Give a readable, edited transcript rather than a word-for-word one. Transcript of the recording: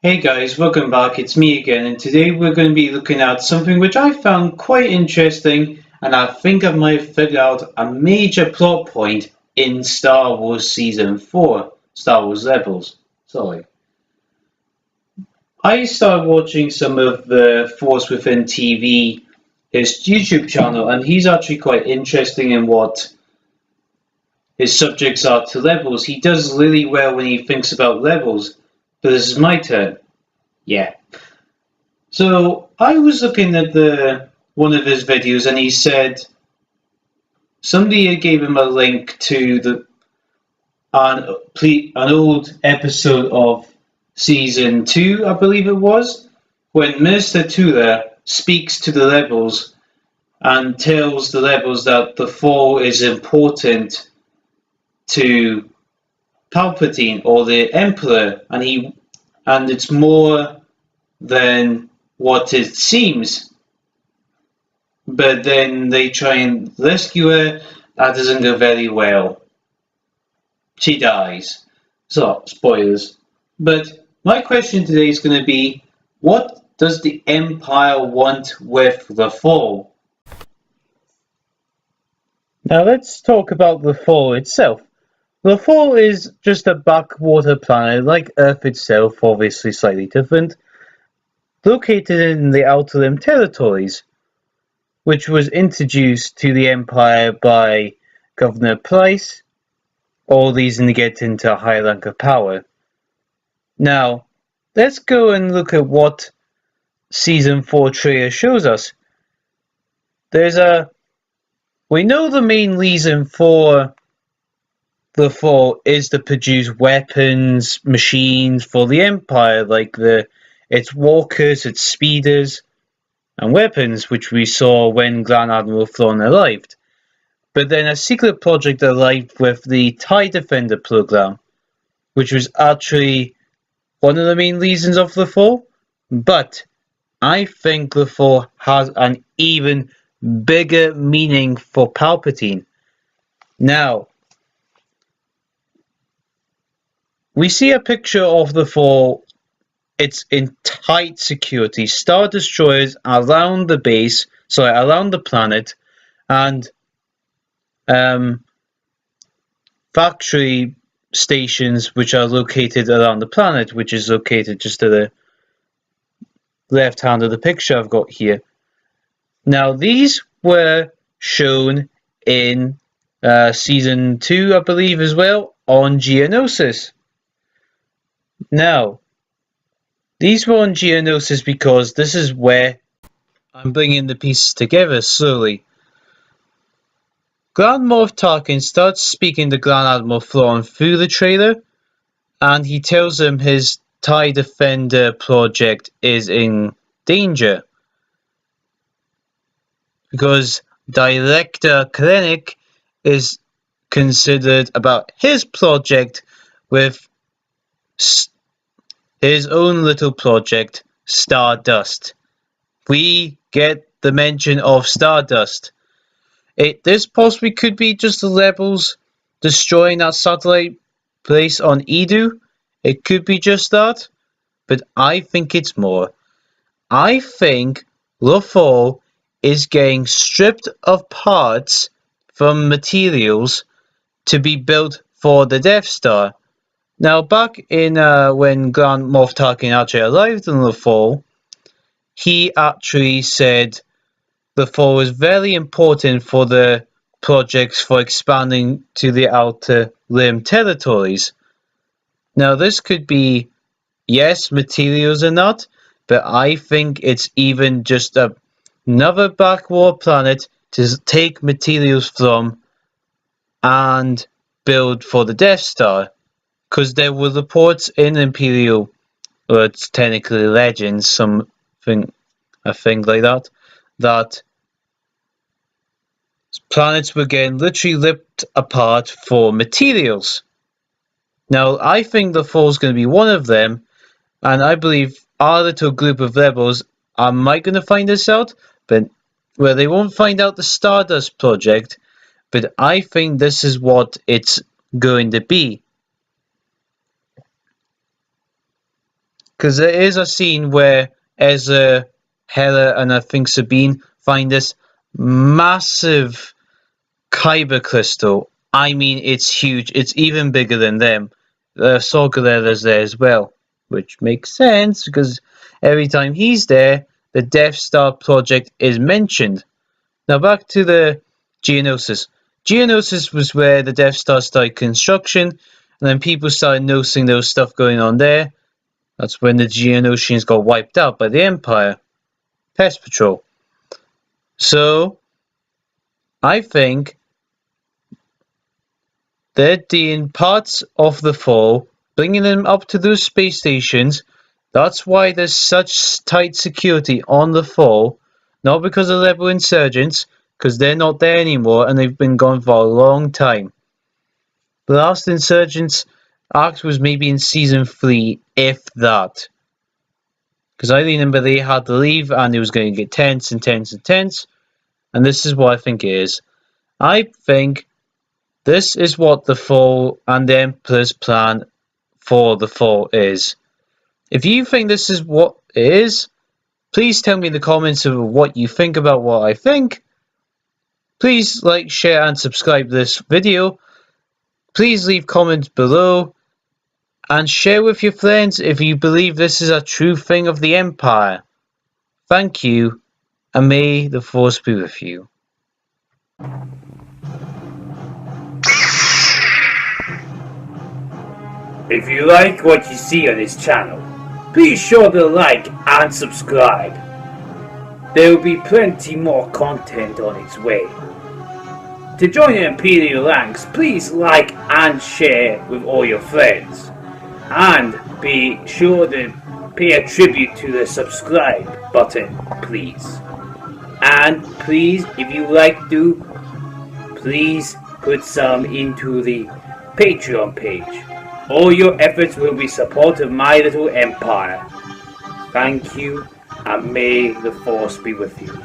Hey guys, welcome back. It's me again, and today we're going to be looking at something which I found quite interesting, and I think I might have figured out a major plot point in Star Wars Season 4, Star Wars Rebels. Sorry. I started watching some of the Force Within TV, his YouTube channel, and he's actually quite interesting in what his subjects are to levels. He does really well when he thinks about levels, but this is my turn. Yeah. So I was looking at the one of his videos, and he said somebody gave him a link to an old episode of season 2, I believe it was, when Minister Tura speaks to the rebels and tells the rebels that the fall is important to Palpatine or the Emperor, and it's more than what it seems. But then they try and rescue her. That doesn't go very well. She dies. So, spoilers. But my question today is going to be, what does the Empire want with the Fall? Now let's talk about the Fall itself. The Fall is just a backwater planet like Earth itself, obviously slightly different, located in the Outer Rim territories, which was introduced to the Empire by Governor Price, all these to get into a high rank of power. Now, let's go and look at what Season 4 trailer shows us. We know the main reason for the Fall is to produce weapons, machines for the Empire, like its walkers, its speeders, and weapons, which we saw when Grand Admiral Thrawn arrived. But then a secret project arrived with the TIE Defender program, which was actually one of the main reasons of the Fall. But I think the Fall has an even bigger meaning for Palpatine. Now, we see a picture of the Fall. It's in tight security, Star Destroyers around around the planet, and factory stations which are located around the planet, which is located just to the left hand of the picture I've got here. Now, these were shown in Season 2, I believe, as well, on Geonosis. Now, these were on Geonosis because this is where I'm bringing the pieces together slowly. Grand Moff Tarkin starts speaking to Grand Admiral Thrawn through the trailer, and he tells him his TIE Defender project is in danger, because Director Krennic is considered about his project with his own little project, Stardust. We get the mention of Stardust. This possibly could be just the rebels destroying that satellite place on Edu. It could be just that, but I think it's more. I think Lothal is getting stripped of parts from materials to be built for the Death Star. Now, back in when Grand Moff Tarkin actually arrived in Lothal, he actually said Lothal was very important for the projects for expanding to the Outer Rim territories. Now, this could be, yes, materials or not, but I think it's even just another backwater planet to take materials from and build for the Death Star. Because there were reports in Imperial, or it's technically Legends, something, a thing like that, that planets were getting literally ripped apart for materials. Now, I think the Fall's going to be one of them, and I believe our little group of rebels might going to find this out, but well, they won't find out the Stardust project, but I think this is what it's going to be. Because there is a scene where Ezra, Hera, and I think Sabine find this massive kyber crystal. I mean, it's huge. It's even bigger than them. Saw Gerrera's there as well, which makes sense because every time he's there, the Death Star project is mentioned. Now back to the Geonosis. Geonosis was where the Death Star started construction, and then people started noticing there was stuff going on there. That's when the Geonosians got wiped out by the Empire. Pest Patrol. So, I think they're doing parts of the fall, bringing them up to those space stations. That's why there's such tight security on the fall, not because of rebel insurgents, because they're not there anymore and they've been gone for a long time. The last insurgents act was maybe in season 3, if that. Because I remember they had to leave and it was going to get tense and tense and tense. And this is what I think it is. I think this is what the fall and the Emperor's plan for the fall is. If you think this is what it is, please tell me in the comments of what you think about what I think. Please like, share and subscribe this video. Please leave comments below. And share with your friends if you believe this is a true thing of the Empire. Thank you, and may the Force be with you. If you like what you see on this channel, be sure to like and subscribe. There will be plenty more content on its way. To join the Imperial ranks, please like and share with all your friends. And be sure to pay a tribute to the subscribe button, please. And please, if you like to, please put some into the Patreon page. All your efforts will be support of my little empire. Thank you, and may the Force be with you.